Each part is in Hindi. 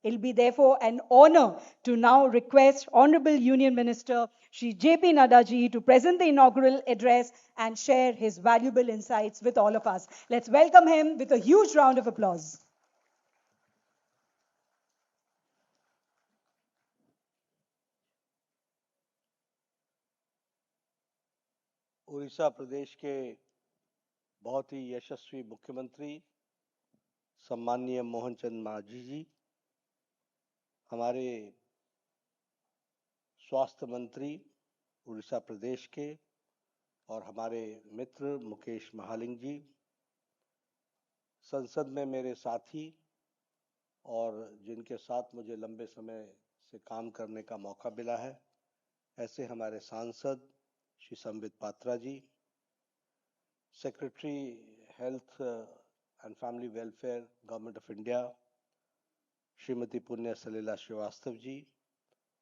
It'll be therefore an honor to now request Honorable Union Minister Shri J.P. Nadda ji to present the inaugural address and share his valuable insights with all of us. Let's welcome him with a huge round of applause. Orissa प्रदेश के बहुत ही यशस्वी मुख्यमंत्री सम्माननीय मोहन चंद मांझी जी, हमारे स्वास्थ्य मंत्री उड़ीसा प्रदेश के और हमारे मित्र मुकेश महालिंग जी, संसद में मेरे साथी और जिनके साथ मुझे लंबे समय से काम करने का मौका मिला है, ऐसे हमारे सांसद Shri Sambit Patra ji, secretary health and family welfare government of India Shrimati Punya Salila Srivastava ji,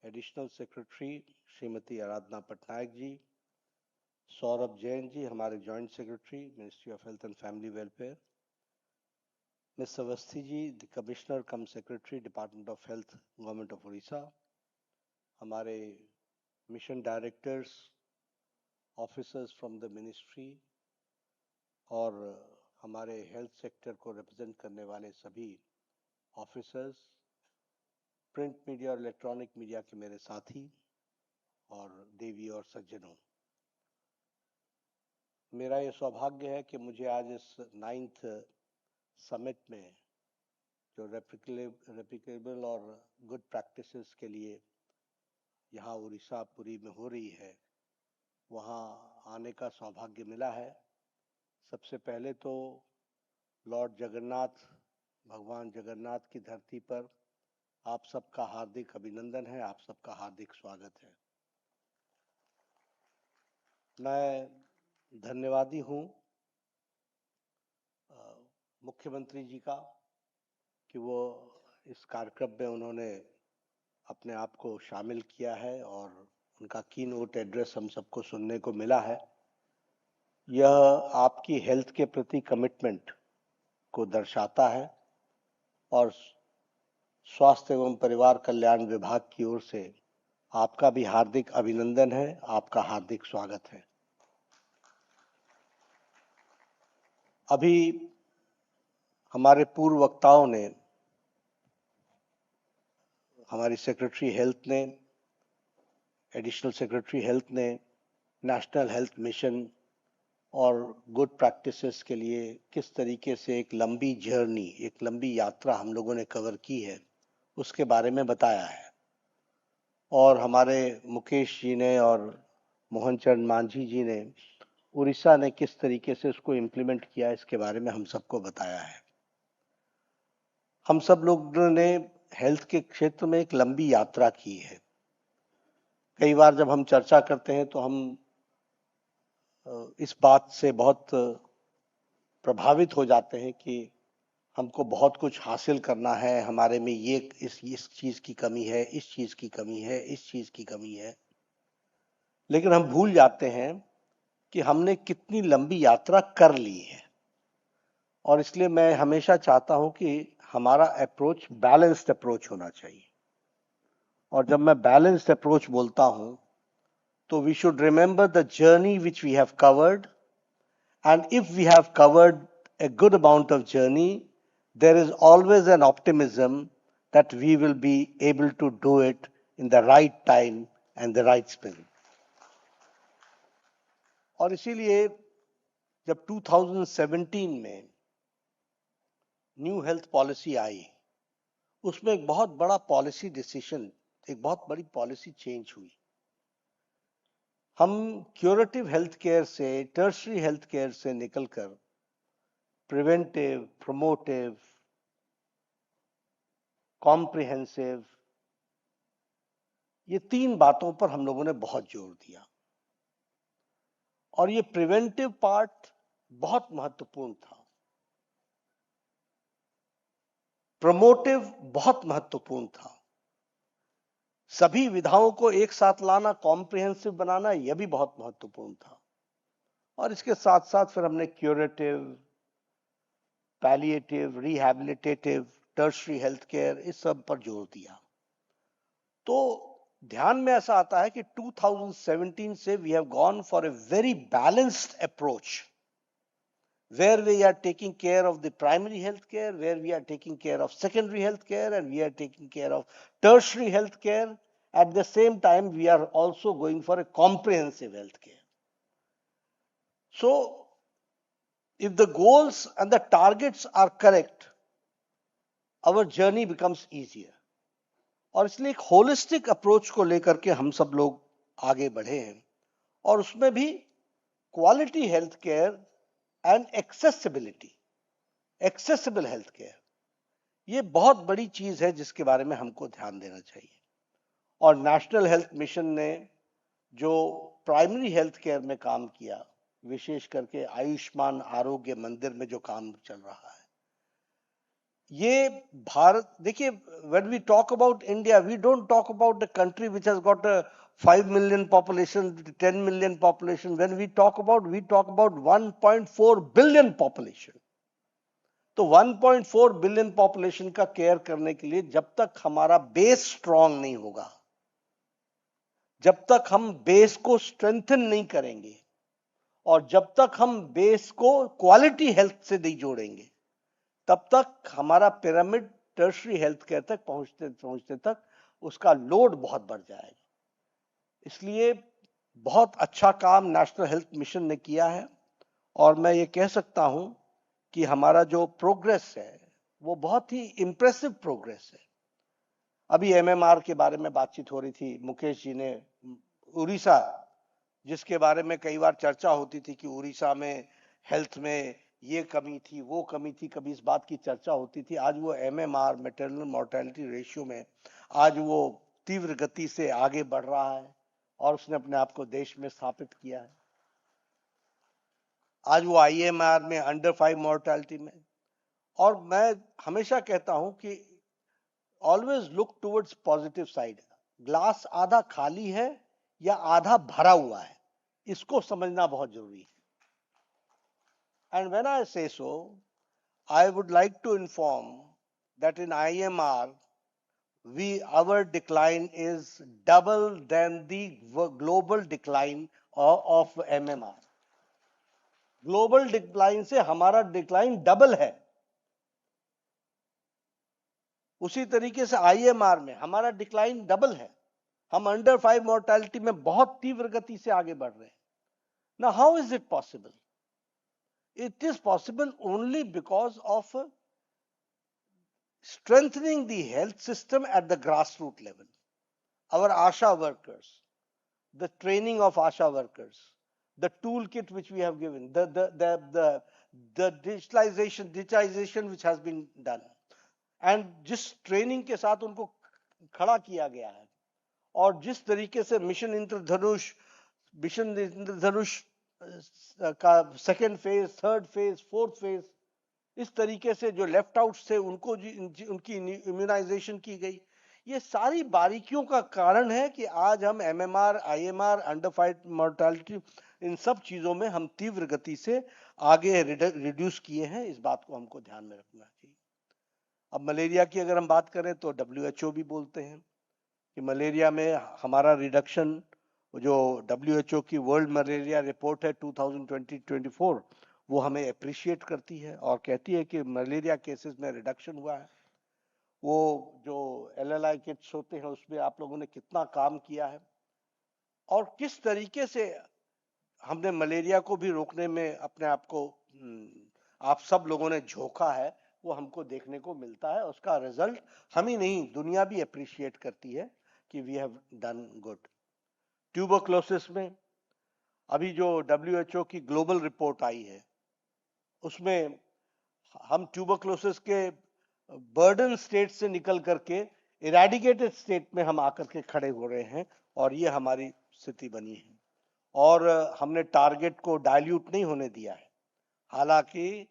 additional secretary Shrimati Aradhana Patnaik ji, Saurabh Jain ji, हमारे joint secretary ministry of health and family welfare, miss Awasthi ji, the commissioner cum secretary department of health government of Orissa, हमारे mission directors, officers from the ministry और हमारे हेल्थ सेक्टर को रिप्रेजेंट करने वाले सभी ऑफिसर्स, प्रिंट मीडिया और इलेक्ट्रॉनिक मीडिया के मेरे साथी और देवी और सज्जनों, मेरा ये सौभाग्य है कि मुझे आज इस 9th समिट में जो रेप्लिकेबल और गुड प्रैक्टिसेस के लिए यहाँ उड़ीसा पुरी में हो रही है, वहाँ आने का सौभाग्य मिला है। सबसे पहले तो लॉर्ड जगन्नाथ, भगवान जगन्नाथ की धरती पर आप सबका हार्दिक अभिनंदन है, आप सबका हार्दिक स्वागत है। मैं धन्यवादी हूँ मुख्यमंत्री जी का कि वो इस कार्यक्रम में उन्होंने अपने आप को शामिल किया है और उनका कीनोट एड्रेस हम सबको सुनने को मिला है। यह आपकी हेल्थ के प्रति कमिटमेंट को दर्शाता है और स्वास्थ्य एवं परिवार कल्याण विभाग की ओर से आपका भी हार्दिक अभिनंदन है, आपका हार्दिक स्वागत है। अभी हमारे पूर्व वक्ताओं ने, हमारी सेक्रेटरी हेल्थ ने, एडिशनल सेक्रेटरी हेल्थ ने, नेशनल हेल्थ मिशन और गुड प्रैक्टिसेस के लिए किस तरीके से एक लंबी जर्नी, एक लंबी यात्रा हम लोगों ने कवर की है, उसके बारे में बताया है। और हमारे मुकेश जी ने और मोहन चंद मांझी जी ने उड़ीसा ने किस तरीके से उसको इम्प्लीमेंट किया, इसके बारे में हम सबको बताया है। हम सब लोगों ने हेल्थ के क्षेत्र में एक लंबी यात्रा की है। कई बार जब हम चर्चा करते हैं तो हम इस बात से बहुत प्रभावित हो जाते हैं कि हमको बहुत कुछ हासिल करना है, हमारे में ये इस चीज की कमी है, इस चीज की कमी है, इस चीज की कमी है, लेकिन हम भूल जाते हैं कि हमने कितनी लंबी यात्रा कर ली है। और इसलिए मैं हमेशा चाहता हूं कि हमारा अप्रोच बैलेंस्ड अप्रोच होना चाहिए। और जब मैं बैलेंस्ड अप्रोच बोलता हूं तो we should remember the journey which we have covered, and if we have covered a good amount of journey, there is always an optimism that we will be able to do it in the right time and the right spirit. और इसीलिए जब 2017 में न्यू हेल्थ पॉलिसी आई, उसमें एक बहुत बड़ा पॉलिसी डिसीजन, एक बहुत बड़ी पॉलिसी चेंज हुई। हम क्यूरेटिव हेल्थ केयर से, टर्शरी हेल्थ केयर से निकलकर प्रिवेंटिव, प्रोमोटिव, कॉम्प्रिहेंसिव, ये 3 बातों पर हम लोगों ने बहुत जोर दिया। और ये प्रिवेंटिव पार्ट बहुत महत्वपूर्ण था, प्रोमोटिव बहुत महत्वपूर्ण था, सभी विधाओं को एक साथ लाना, कॉम्प्रिहेंसिव बनाना, यह भी बहुत महत्वपूर्ण था। और इसके साथ साथ फिर हमने curative, palliative, rehabilitative tertiary health care, इस सब पर जोर दिया। तो ध्यान में ऐसा आता है कि 2017 से we have gone for a very balanced approach, where we are taking care of the primary health care, where we are taking care of secondary health care, and we are taking care of tertiary health care. At the same time, we are also going for a comprehensive health care. So, if the goals and the targets are correct, our journey becomes easier. और इसलिए एक होलिस्टिक अप्रोच को लेकर के हम सब लोग आगे बढ़े हैं, और उसमें भी quality health care and accessible health care, ये बहुत बड़ी चीज है जिसके बारे में हमको ध्यान देना चाहिए। और नेशनल हेल्थ मिशन ने जो प्राइमरी हेल्थ केयर में काम किया, विशेष करके आयुष्मान आरोग्य मंदिर में जो काम चल रहा है, ये भारत, देखिए, when we talk about India, we don't talk about the country which has got a 5 million population, 10 million population. When we talk about 1.4 billion population. तो 1.4 बिलियन पॉपुलेशन का केयर करने के लिए जब तक हमारा बेस स्ट्रांग नहीं होगा, जब तक हम बेस को स्ट्रेंथन नहीं करेंगे, और जब तक हम बेस को क्वालिटी हेल्थ से नहीं जोड़ेंगे, तब तक हमारा पिरामिड टर्शरी हेल्थ केयर तक पहुंचते तक उसका लोड बहुत बढ़ जाएगा। इसलिए बहुत अच्छा काम नेशनल हेल्थ मिशन ने किया है, और मैं ये कह सकता हूं कि हमारा जो प्रोग्रेस है वो बहुत ही इंप्रेसिव प्रोग्रेस है। अभी एमएमआर के बारे में बातचीत हो रही थी, मुकेश जी ने उड़ीसा, जिसके बारे में कई बार चर्चा होती थी कि उड़ीसा में हेल्थ में ये कमी थी, वो कमी थी, कभी इस बात की चर्चा होती थी। आज वो एमएमआर, मैटरनल मोर्टेलिटी रेशियो में आज वो तीव्र गति से आगे बढ़ रहा है, और उसने अपने आप को देश में स्थापित किया है। आज वो आईएमआर में अंडर 5 मोर्टेलिटी में। और मैं हमेशा कहता हूं कि always look towards positive side. Glass आधा खाली है या आधा भरा हुआ है, इसको समझना बहुत जरूरी है। And when I say so, I would like to inform that in IMR, our decline is double than the global decline of MMR. Global decline से हमारा डिक्लाइन डबल है। उसी तरीके से आईएमआर में हमारा डिक्लाइन डबल है। हम अंडर 5 मोर्टेलिटी में बहुत तीव्र गति से आगे बढ़ रहे हैं। Now, how is it possible? It is possible only because of strengthening the health system at the grassroots level. Our ASHA workers, the training of ASHA workers, the toolkit which we have given, the digitization which has been done, and जिस ट्रेनिंग के साथ उनको खड़ा किया गया है, और जिस तरीके से मिशन इंद्रधनुष का second phase, third phase, fourth phase, इस तरीके से जो लेफ्ट आउट थे उनको उनकी इम्यूनाइजेशन की गई, ये सारी बारीकियों का कारण है कि आज हम एमएमआर, आईएमआर, अंडर 5 मोर्टेलिटी, इन सब चीजों में हम तीव्र गति से आगे रिड्यूस किए हैं। इस बात को हमको ध्यान में रखना चाहिए। अब मलेरिया की अगर हम बात करें तो WHO भी बोलते हैं कि मलेरिया में हमारा रिडक्शन, जो WHO की वर्ल्ड मलेरिया रिपोर्ट है 2020-24, वो हमें अप्रिशिएट करती है और कहती है कि मलेरिया केसेस में रिडक्शन हुआ है। वो जो LLI किट्स होते हैं उसमें आप लोगों ने कितना काम किया है, और किस तरीके से हमने मलेरिया को भी रोकने में अपने आप को आप सब लोगों ने झोंका है, वो हमको देखने को मिलता है। उसका रिजल्ट हम ही नहीं, दुनिया भी अप्रिशिएट करती है कि we have done good. Tuberculosis में अभी जो WHO की ग्लोबल रिपोर्ट आई है, उसमें हम ट्यूबरक्लोसिस के बर्डन स्टेट से निकल करके इरेडिकेटेड स्टेट में हम आकर के खड़े हो रहे हैं, और ये हमारी स्थिति बनी है। और हमने टारगेट को डाइल्यूट नहीं होने दिया है। हालांकि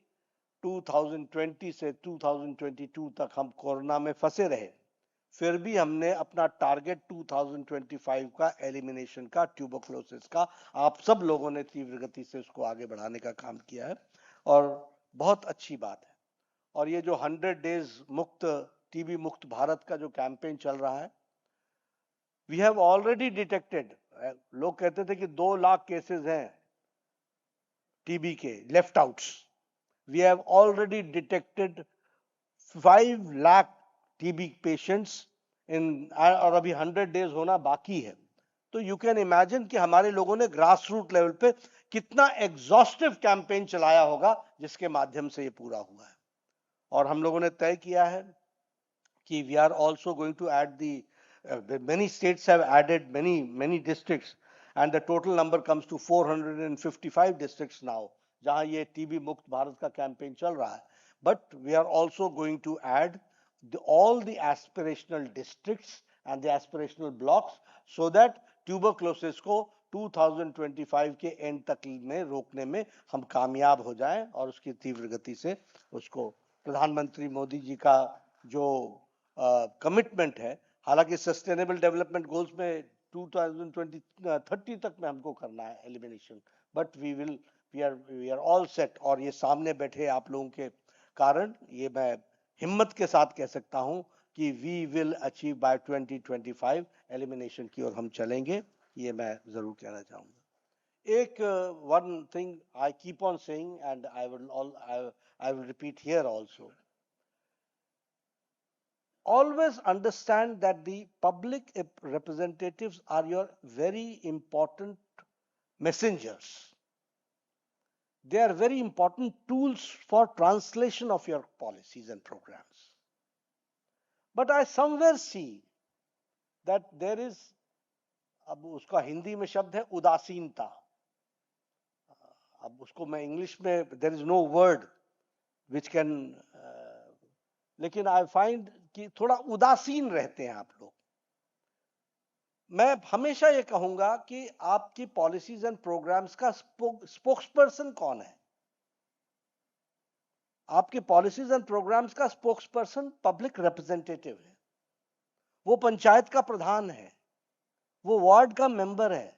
2020 से 2022 तक हम कोरोना में फंसे रहे, फिर भी हमने अपना टारगेट 2025 का एलिमिनेशन का, ट्यूबरक्लोसिस का, आप सब लोगों ने तीव्र गति से उसको आगे बढ़ाने का काम किया है, और बहुत अच्छी बात है। और ये जो 100 डेज मुक्त टीबी मुक्त भारत का जो कैंपेन चल रहा है, वी हैव ऑलरेडी डिटेक्टेड, लोग कहते थे कि 2 लाख केसेस हैं टीबी के left outs, we have already detected 5 lakh TB patients in, और अभी 100 डेज होना बाकी है। तो यू कैन इमेजिन कि हमारे लोगों ने ग्रास रूट लेवल पे कितना एग्जॉस्टिव कैंपेन चलाया होगा जिसके माध्यम से ये पूरा हुआ है। और हम लोगों ने तय किया है कि we are also going to add many states have added many districts, and the total number comes to 455 districts now जहां ये टीबी मुक्त भारत का कैंपेन चल रहा है। But we are also going to add all the aspirational districts and the aspirational blocks so that tuberculosis को 2025 के एंड तक में रोकने में हम कामयाब हो जाएं और उसकी तीव्र गति से उसको, प्रधानमंत्री मोदी जी का जो कमिटमेंट है, हालांकि सस्टेनेबल डेवलपमेंट गोल्स में 2030 तक में हमको करना है elimination, but we are all set. और ये सामने बैठे आप लोगों के कारण ये मैं हिम्मत के साथ कह सकता हूं कि we will achieve by 2025 elimination की ओर हम चलेंगे, ये मैं जरूर कहना चाहूंगा। एक one thing I keep on saying and I will repeat here also, always understand that the public representatives are your very important messengers. They are very important tools for translation of your policies and programs. But I somewhere see that there is, अब उसका हिंदी में शब्द है उदासीनता, अब उसको मैं इंग्लिश में, there is no word which can, लेकिन आई फाइंड कि थोड़ा उदासीन रहते हैं आप लोग। मैं हमेशा ये कहूंगा कि आपकी पॉलिसीज एंड प्रोग्राम्स का स्पोक्स पर्सन कौन है? आपके पॉलिसीज एंड प्रोग्राम्स का स्पोक्स पर्सन पब्लिक रिप्रेजेंटेटिव है, वो पंचायत का प्रधान है, वो वार्ड का मेंबर है।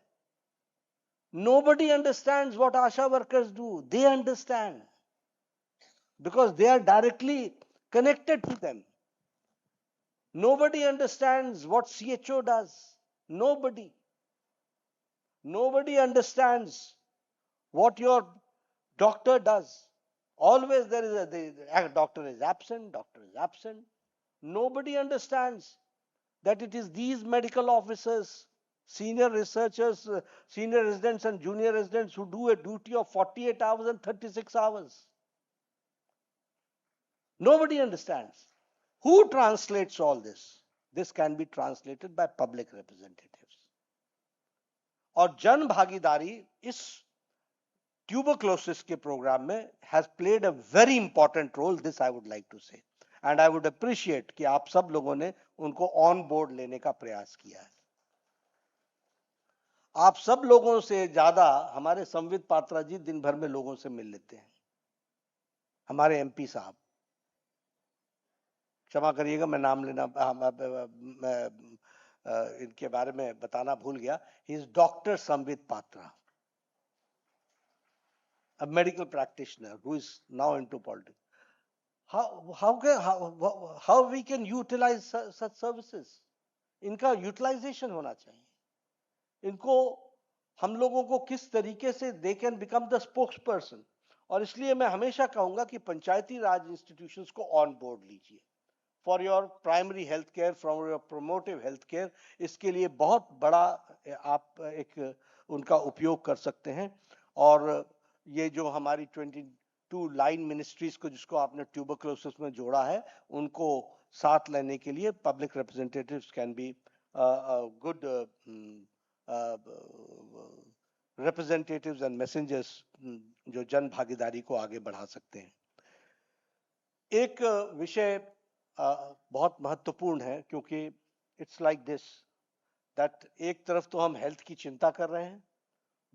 Nobody understands what ASHA workers do. They understand because they are directly connected to them. Nobody understands what CHO does. Nobody. Nobody understands what your doctor does. Always there is the doctor is absent, doctor is absent. Nobody understands that it is these medical officers, senior researchers, senior residents and junior residents who do a duty of 48 hours and 36 hours. Nobody understands. Who translates all this? This can be translated by public representatives. और जन भागीदारी इस tuberculosis के प्रोग्राम में has played a very important role. This I would like to say, and I would appreciate कि आप सब लोगों ने उनको on board लेने का प्रयास किया है। आप सब लोगों से ज्यादा हमारे संवित पात्रा जी दिन भर में लोगों से मिल लेते हैं। हमारे एमपी साहब, क्षमा करिएगा मैं नाम लेना इनके बारे में बताना भूल गया। He is doctor Sambit Patra, a medical practitioner who is now into politics. How we can utilize such services? इनका यूटिलाइजेशन होना चाहिए। इनको हम लोगों को किस तरीके से they can become the spokesperson, और इसलिए मैं हमेशा कहूंगा कि पंचायती राज इंस्टीट्यूशंस को ऑन बोर्ड लीजिए for your primary health care, for your promotive health care. इसके लिए बहुत बड़ा आप एक उनका उपयोग कर सकते हैं। और ये जो हमारी 22 लाइन मिनिस्ट्रीज को जिसको आपने ट्यूबरक्लोसिस में जोड़ा है, उनको साथ लेने के लिए public representatives can be good representatives and messengers जो जन भागीदारी को आगे बढ़ा सकते हैं। एक विषय बहुत महत्वपूर्ण है, क्योंकि इट्स लाइक दिस दैट एक तरफ तो हम हेल्थ की चिंता कर रहे हैं,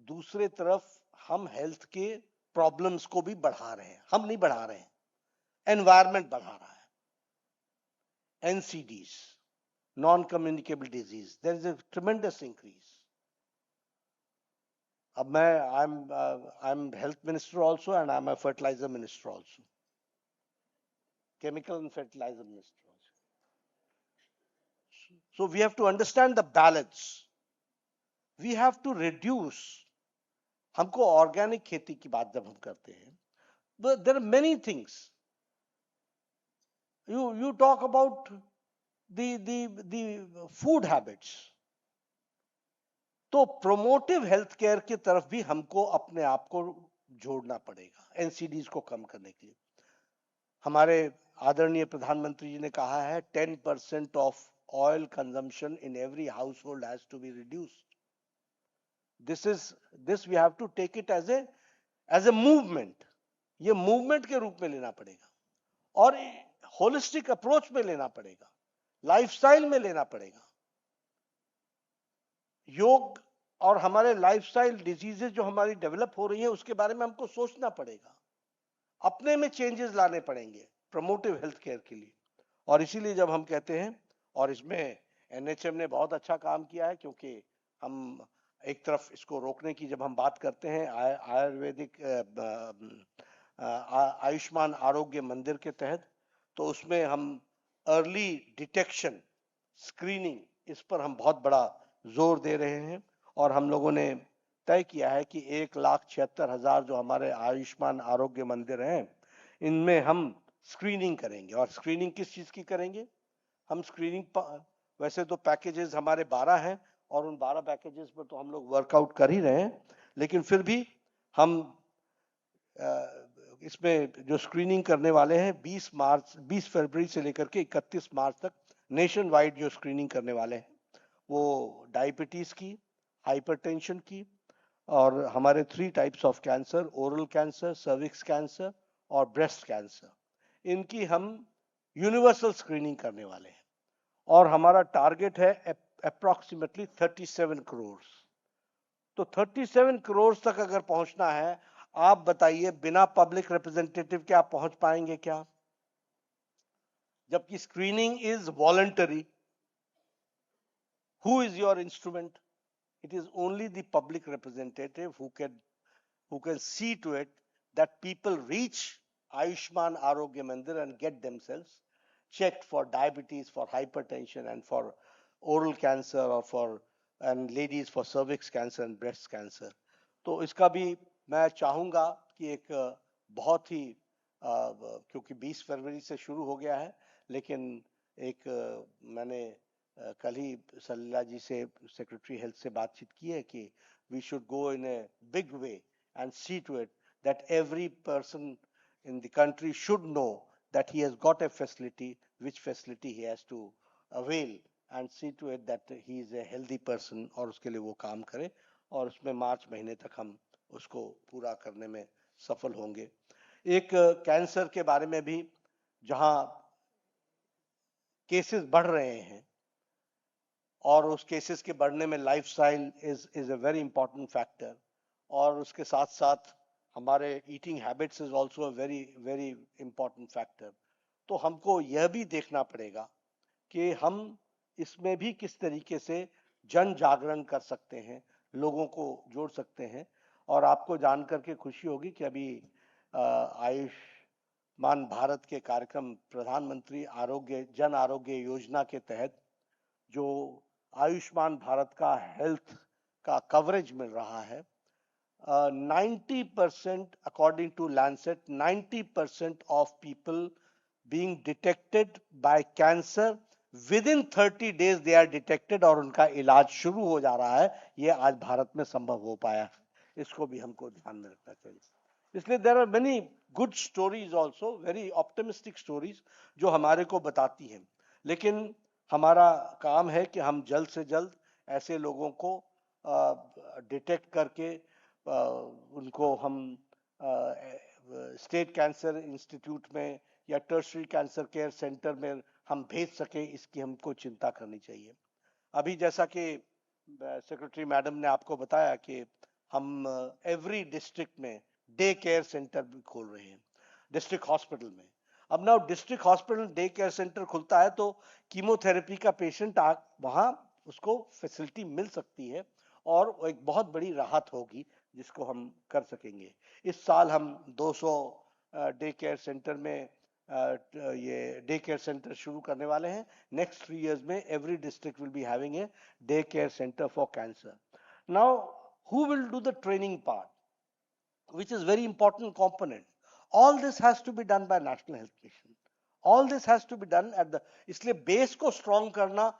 दूसरे तरफ हम हेल्थ के प्रॉब्लम्स को भी बढ़ा रहे हैं। हम नहीं बढ़ा रहे हैं, एनवायरमेंट बढ़ा रहा है। NCDs, non communicable disease, there is a tremendous increase. अब मैं I am health minister also and I am a fertilizer minister also. chemical and fertilizer minister also. So we have to understand the balance. We have to reduce. हमको ऑर्गेनिक खेती की बात जब हम करते हैं, but there are many things. You talk about the food habits. तो प्रोमोटिव हेल्थ केयर की तरफ भी हमको अपने आप को जोड़ना पड़ेगा एनसीडीज को कम करने के लिए. हमारे आदरणीय प्रधानमंत्री जी ने कहा है 10% of oil consumption in every household has to be reduced. This we have to take it as a movement. ये मूवमेंट के रूप में लेना पड़ेगा और होलिस्टिक अप्रोच में लेना पड़ेगा, लाइफस्टाइल में लेना पड़ेगा. योग और हमारे लाइफस्टाइल डिजीजेस जो हमारी डेवलप हो रही है उसके बारे में हमको सोचना पड़ेगा, अपने में चेंजेस लाने पड़ेंगे प्रमोटिव हेल्थ केयर के लिए. और इसीलिए जब हम कहते हैं, और इसमें एनएचएम ने बहुत अच्छा काम किया है, क्योंकि हम एक तरफ इसको रोकने की जब हम बात करते हैं आयुर्वेदिक आयुष्मान आरोग्य मंदिर के तहत, तो उसमें हम अर्ली डिटेक्शन स्क्रीनिंग इस पर हम बहुत बड़ा जोर दे रहे हैं. और हम लोगों ने तय किया है कि 1,76,000 जो हमारे आयुष्मान आरोग्य मंदिर हैं इनमें हम स्क्रीनिंग करेंगे. और स्क्रीनिंग किस चीज की करेंगे? हम स्क्रीनिंग वैसे तो पैकेजेस हमारे 12 हैं और उन 12 पैकेजेस पर तो हम लोग वर्कआउट कर ही रहे हैं, लेकिन फिर भी हम इसमें जो स्क्रीनिंग करने वाले हैं 20 फरवरी से लेकर के 31 मार्च तक नेशन वाइड जो स्क्रीनिंग करने वाले हैं वो डायबिटीज की, हाइपरटेंशन की, और हमारे 3 types of cancer, oral cancer, cervix cancer और ब्रेस्ट कैंसर, इनकी हम यूनिवर्सल स्क्रीनिंग करने वाले हैं. और हमारा टारगेट है अप्रोक्सीमेटली 37 करोड़. तो 37 करोड़ तक अगर पहुंचना है, आप बताइए बिना पब्लिक रिप्रेजेंटेटिव के आप पहुंच पाएंगे क्या? जबकि screening is voluntary. Who is your instrument? It is only the public representative who can see to it that people reach Ayushman Arogya Mandir and get themselves checked for diabetes, for hypertension, and for oral cancer, or and ladies for cervix cancer and breast cancer. तो इसका भी मैं चाहूंगा कि एक बहुत ही क्योंकि 20 फरवरी से शुरू हो गया है, लेकिन एक मैंने कल ही सलीला जी से, सेक्रेटरी हेल्थ से बातचीत की है कि we should go in a big way and see to it that every person in the country should know that he has got a facility, which facility he has to avail, and see to it that he is a healthy person, और उसके लिए वो काम करे. और उसमें मार्च महीने तक हम उसको पूरा करने में सफल होंगे. एक कैंसर के बारे में भी, जहां केसेस बढ़ रहे हैं और उस केसेस के बढ़ने में lifestyle is a very important factor, और उसके साथ साथ हमारे eating habits is also a very very important factor. तो हमको यह भी देखना पड़ेगा कि हम इसमें भी किस तरीके से जन जागरण कर सकते हैं, लोगों को जोड़ सकते हैं. और आपको जानकर के खुशी होगी कि अभी आयुष्मान भारत के कार्यक्रम, प्रधानमंत्री जन आरोग्य योजना के तहत जो आयुष्मान भारत का हेल्थ का कवरेज मिल रहा है, 90% according to Lancet, 90% of people being detected by cancer within 30 days they are detected, और उनका इलाज शुरू हो जा रहा है. ये आज भारत में संभव हो पाया है. इसको भी हमको ध्यान में रखना चाहिए. इसलिए there are many good stories also, very optimistic stories जो हमारे को बताती हैं. लेकिन हमारा काम है कि हम जल्द से जल्द ऐसे लोगों को डिटेक्ट करके उनको हम स्टेट कैंसर इंस्टीट्यूट में या टर्शरी कैंसर केयर सेंटर में हम भेज सके, इसकी हमको चिंता करनी चाहिए. अभी जैसा कि सेक्रेटरी मैडम ने आपको बताया कि हम एवरी डिस्ट्रिक्ट में डे केयर सेंटर भी खोल रहे हैं, डिस्ट्रिक्ट हॉस्पिटल में. अब ना district hospital day care centre खुलता है तो कीमोथेरेपी का पेशेंट वहां उसको फैसिलिटी मिल सकती है, और एक बहुत बड़ी राहत होगी जिसको हम कर सकेंगे. इस साल हम 200 डे केयर सेंटर में ये डे केयर सेंटर शुरू करने वाले हैं। नेक्स्ट 3 years में every district will be having a day care centre for cancer. Now who will do the training part, which is very important component? All this has to be done by National Health Mission. All this has to be done at the, इसलिए बेस को स्ट्रॉन्ग करना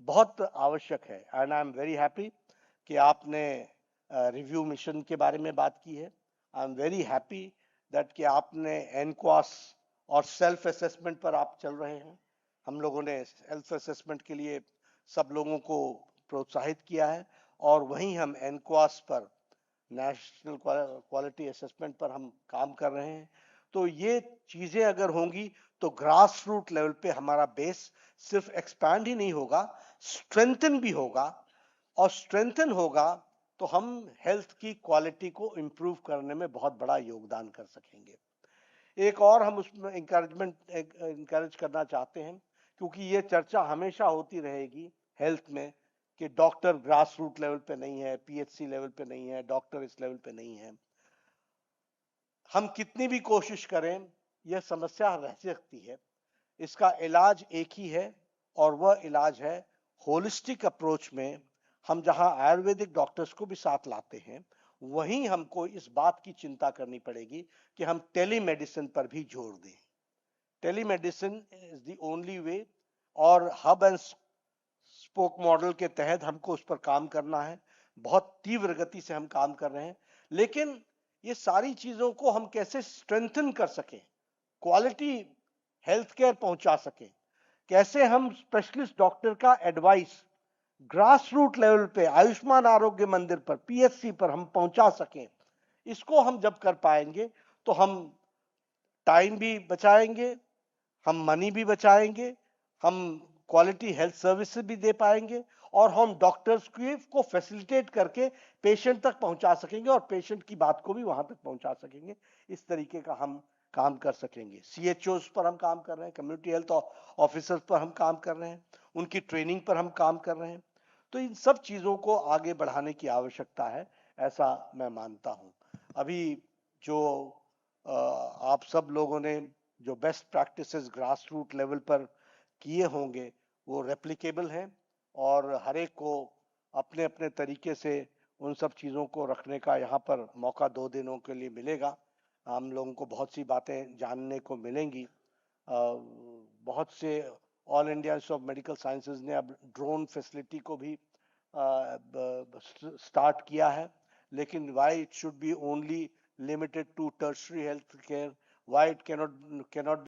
बहुत आवश्यक है। And I am very happy कि आपने रिव्यू मिशन के बारे में बात की है। I am very happy that कि आपने एनक्वास और सेल्फ असेसमेंट पर आप चल रहे हैं। हम लोगों ने सेल्फ असेसमेंट के लिए सब लोगों को प्रोत्साहित किया है और वहीं हम एनक्वास पर, नेशनल क्वालिटी असेसमेंट पर हम काम कर रहे हैं। तो ये चीजें अगर होंगी तो ग्रास रूट लेवल पे हमारा बेस सिर्फ एक्सपैंड ही नहीं होगा, स्ट्रेंथन भी होगा। और स्ट्रेंथन होगा तो हम हेल्थ की क्वालिटी को इंप्रूव करने में बहुत बड़ा योगदान कर सकेंगे। एक और हम उसमें इंकरेज करना चाहते हैं, क्योंकि ये चर्चा हमेशा होती रहेगी हेल्थ में कि डॉक्टर ग्रास रूट लेवल पे नहीं है, पीएचसी लेवल पे नहीं है, डॉक्टर इस लेवल पे नहीं है। हम कितनी भी कोशिश करें यह समस्या रह सकती है। इसका इलाज एक ही है और वह इलाज है होलिस्टिक अप्रोच में। हम जहां आयुर्वेदिक डॉक्टर्स को भी साथ लाते हैं, वहीं हमको इस बात की चिंता करनी पड़ेगी कि हम टेलीमेडिसिन पर भी जोर दें। Telemedicine is the only way, और हब एंड स्पोक मॉडल के तहत हमको उस पर काम करना है। बहुत तीव्र गति से हम काम कर रहे हैं, लेकिन ये सारी चीजों को हम कैसे स्ट्रेंथन कर सकें, क्वालिटी हेल्थ केयर पहुंचा सकें, कैसे हम स्पेशलिस्ट डॉक्टर का एडवाइस ग्रास रूट लेवल पे, आयुष्मान आरोग्य मंदिर पर, पीएचसी पर हम पहुंचा सकें, इसको हम जब कर पाएंगे तो हम टाइम भी बचाएंगे, हम मनी भी बचाएंगे, हम क्वालिटी हेल्थ सर्विस भी दे पाएंगे और हम डॉक्टर्स को फैसिलिटेट करके पेशेंट तक पहुंचा सकेंगे और पेशेंट की बात को भी वहां तक पहुंचा सकेंगे। इस तरीके का हम काम कर सकेंगे। सीएचओस पर हम काम कर रहे हैं, कम्युनिटी हेल्थ ऑफिसर्स पर हम काम कर रहे हैं, उनकी ट्रेनिंग पर हम काम कर रहे हैं। तो इन सब चीजों को आगे बढ़ाने की आवश्यकता है, ऐसा मैं मानता हूं। अभी जो आप सब लोगों ने जो best practices grass root level पर किए होंगे वो रेप्लिकेबल हैं और हर एक को अपने अपने तरीके से उन सब चीज़ों को रखने का यहाँ पर मौका 2 दिनों के लिए मिलेगा। हम लोगों को बहुत सी बातें जानने को मिलेंगी। बहुत से all India institute of medical sciences ने अब ड्रोन फैसिलिटी को भी स्टार्ट किया है, लेकिन why it should be only limited to tertiary health care, why it cannot